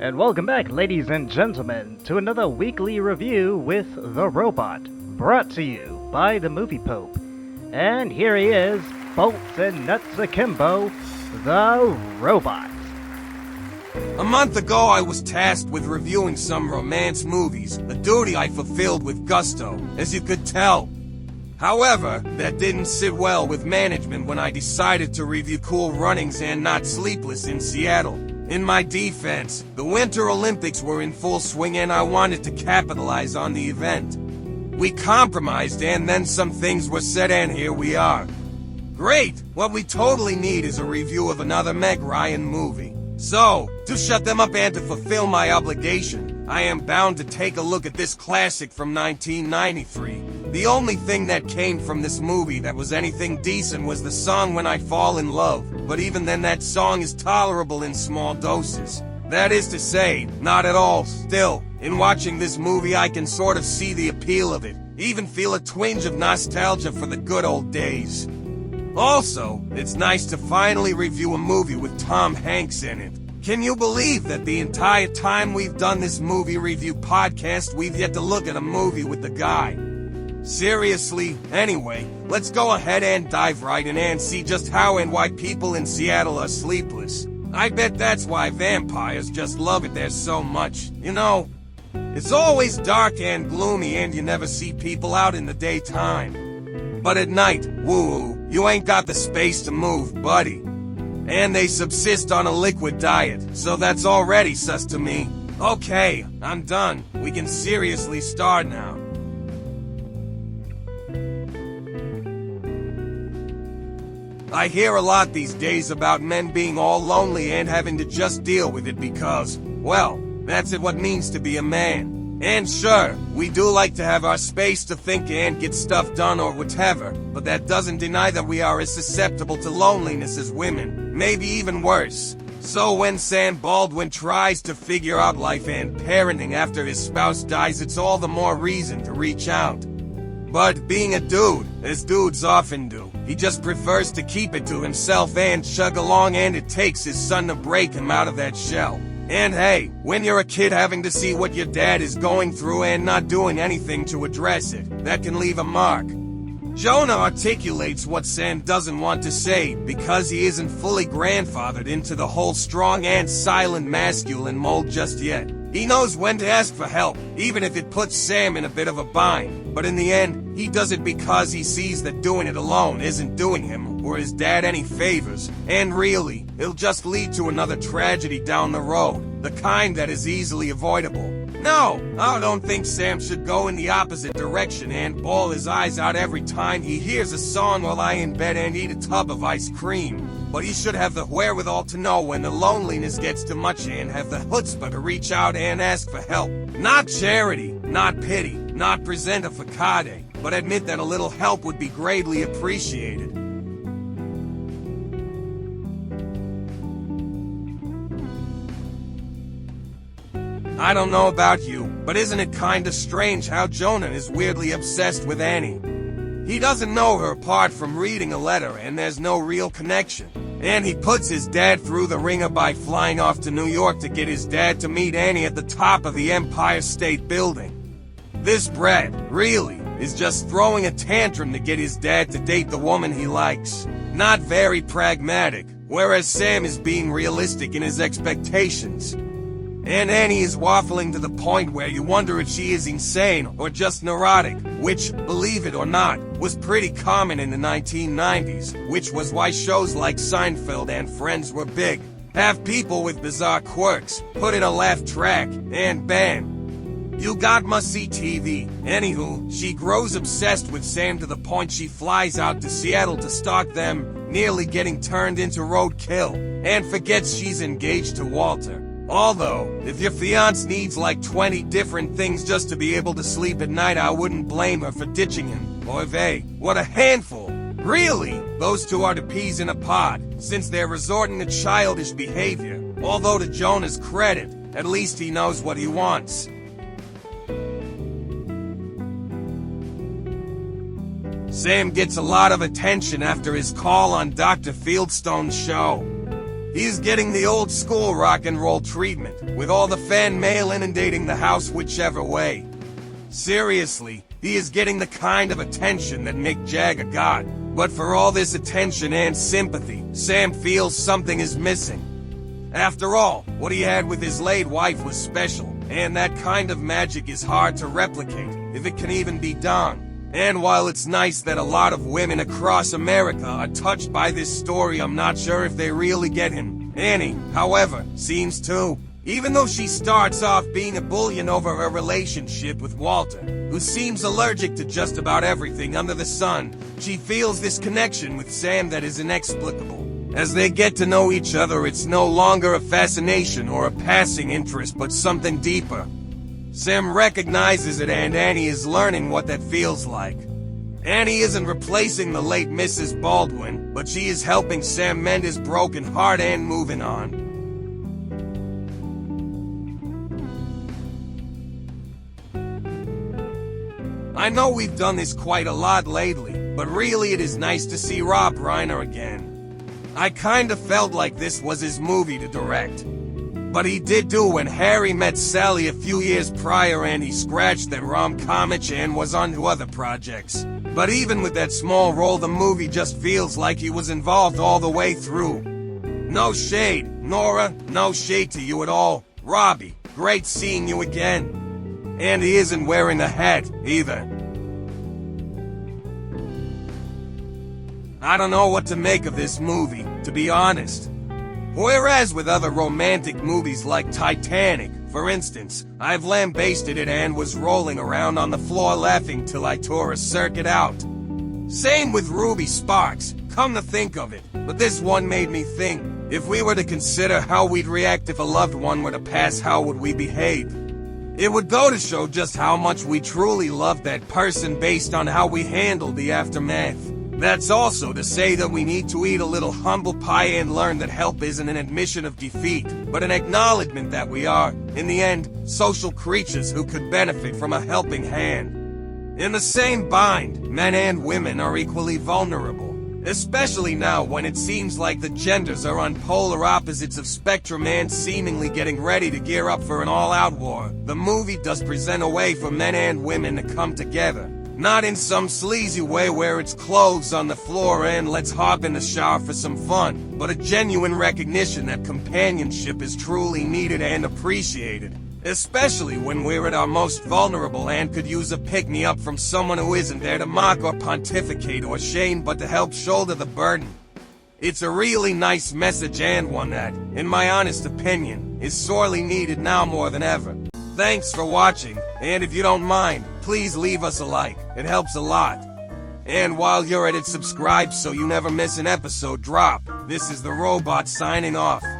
And welcome back, ladies and gentlemen, to another weekly review with The Robot, brought to you by the Movie Pope. And here he is, bolts and nuts akimbo, The Robot. A month ago, I was tasked with reviewing some romance movies, a duty I fulfilled with gusto, as you could tell. However, that didn't sit well with management when I decided to review Cool Runnings and not Sleepless in Seattle. In my defense, the Winter Olympics were in full swing and I wanted to capitalize on the event. We compromised and then some things were said and here we are. Great! What we totally need is a review of another Meg Ryan movie. So, to shut them up and to fulfill my obligation, I am bound to take a look at this classic from 1993. The only thing that came from this movie that was anything decent was the song When I Fall in Love, but even then that song is tolerable in small doses. That is to say, not at all. Still, in watching this movie I can sort of see the appeal of it, even feel a twinge of nostalgia for the good old days. Also, it's nice to finally review a movie with Tom Hanks in it. Can you believe that the entire time we've done this movie review podcast, we've yet to look at a movie with the guy? Seriously, anyway, let's go ahead and dive right in and see just how and why people in Seattle are sleepless. I bet that's why vampires just love it there so much, you know? It's always dark and gloomy and you never see people out in the daytime. But at night, woo, you ain't got the space to move, buddy. And they subsist on a liquid diet, so that's already sus to me. Okay, I'm done. We can seriously start now. I hear a lot these days about men being all lonely and having to just deal with it because, well, that's what it means to be a man. And sure, we do like to have our space to think and get stuff done or whatever, but that doesn't deny that we are as susceptible to loneliness as women, maybe even worse. So when Sam Baldwin tries to figure out life and parenting after his spouse dies, it's all the more reason to reach out. But being a dude, as dudes often do, he just prefers to keep it to himself and chug along, and it takes his son to break him out of that shell. And hey, when you're a kid having to see what your dad is going through and not doing anything to address it, that can leave a mark. Jonah articulates what Sam doesn't want to say because he isn't fully grandfathered into the whole strong and silent masculine mold just yet. He knows when to ask for help, even if it puts Sam in a bit of a bind. But in the end, he does it because he sees that doing it alone isn't doing him or his dad any favors. And really, it'll just lead to another tragedy down the road, the kind that is easily avoidable. No, I don't think Sam should go in the opposite direction and bawl his eyes out every time he hears a song while I in bed and eat a tub of ice cream. But he should have the wherewithal to know when the loneliness gets too much and have the chutzpah to reach out and ask for help. Not charity, not pity, not present a facade, but admit that a little help would be greatly appreciated. I don't know about you, but isn't it kinda strange how Jonah is weirdly obsessed with Annie? He doesn't know her apart from reading a letter and there's no real connection. And he puts his dad through the ringer by flying off to New York to get his dad to meet Annie at the top of the Empire State Building. This brat, really, is just throwing a tantrum to get his dad to date the woman he likes. Not very pragmatic, whereas Sam is being realistic in his expectations. And Annie is waffling to the point where you wonder if she is insane or just neurotic, which, believe it or not, was pretty common in the 1990s, which was why shows like Seinfeld and Friends were big. Have people with bizarre quirks, put in a laugh track, and bam, you got must-see TV. Anywho, she grows obsessed with Sam to the point she flies out to Seattle to stalk them, nearly getting turned into roadkill, and forgets she's engaged to Walter. Although, if your fiancé needs like 20 different things just to be able to sleep at night, I wouldn't blame her for ditching him. Boy vey, what a handful! Really, those two are to peas in a pod, since they're resorting to childish behavior. Although to Jonah's credit, at least he knows what he wants. Sam gets a lot of attention after his call on Dr. Fieldstone's show. he is getting the old school rock and roll treatment, with all the fan mail inundating the house whichever way. Seriously, he is getting the kind of attention that Mick Jagger got. But for all this attention and sympathy, Sam feels something is missing. After all, what he had with his late wife was special, and that kind of magic is hard to replicate, if it can even be done. And while it's nice that a lot of women across America are touched by this story, I'm not sure if they really get him. Annie, however, seems to. Even though she starts off being a bullion over her relationship with Walter, who seems allergic to just about everything under the sun, she feels this connection with Sam that is inexplicable. As they get to know each other, it's no longer a fascination or a passing interest, but something deeper. Sam recognizes it, and Annie is learning what that feels like. Annie isn't replacing the late Mrs. Baldwin, but she is helping Sam mend his broken heart and moving on. I know we've done this quite a lot lately, but really it is nice to see Rob Reiner again. I kinda felt like this was his movie to direct. But he did do When Harry Met Sally a few years prior, and he scratched that rom-com itch and was on to other projects. But even with that small role, the movie just feels like he was involved all the way through. No shade, Nora, no shade to you at all. Robbie, great seeing you again. And he isn't wearing a hat, either. I don't know what to make of this movie, to be honest. Whereas with other romantic movies like Titanic, for instance, I've lambasted it and was rolling around on the floor laughing till I tore a circuit out. Same with Ruby Sparks, come to think of it, but this one made me think, if we were to consider how we'd react if a loved one were to pass, how would we behave? It would go to show just how much we truly love that person based on how we handled the aftermath. That's also to say that we need to eat a little humble pie and learn that help isn't an admission of defeat, but an acknowledgement that we are, in the end, social creatures who could benefit from a helping hand. In the same bind, men and women are equally vulnerable, especially now when it seems like the genders are on polar opposites of spectrum and seemingly getting ready to gear up for an all-out war. The movie does present a way for men and women to come together. Not in some sleazy way where it's clothes on the floor and let's hop in the shower for some fun, but a genuine recognition that companionship is truly needed and appreciated, especially when we're at our most vulnerable and could use a pick-me-up from someone who isn't there to mock or pontificate or shame but to help shoulder the burden. It's a really nice message and one that, in my honest opinion, is sorely needed now more than ever. Thanks for watching, and if you don't mind, please leave us a like, it helps a lot. And while you're at it, subscribe so you never miss an episode drop. This is the Robot signing off.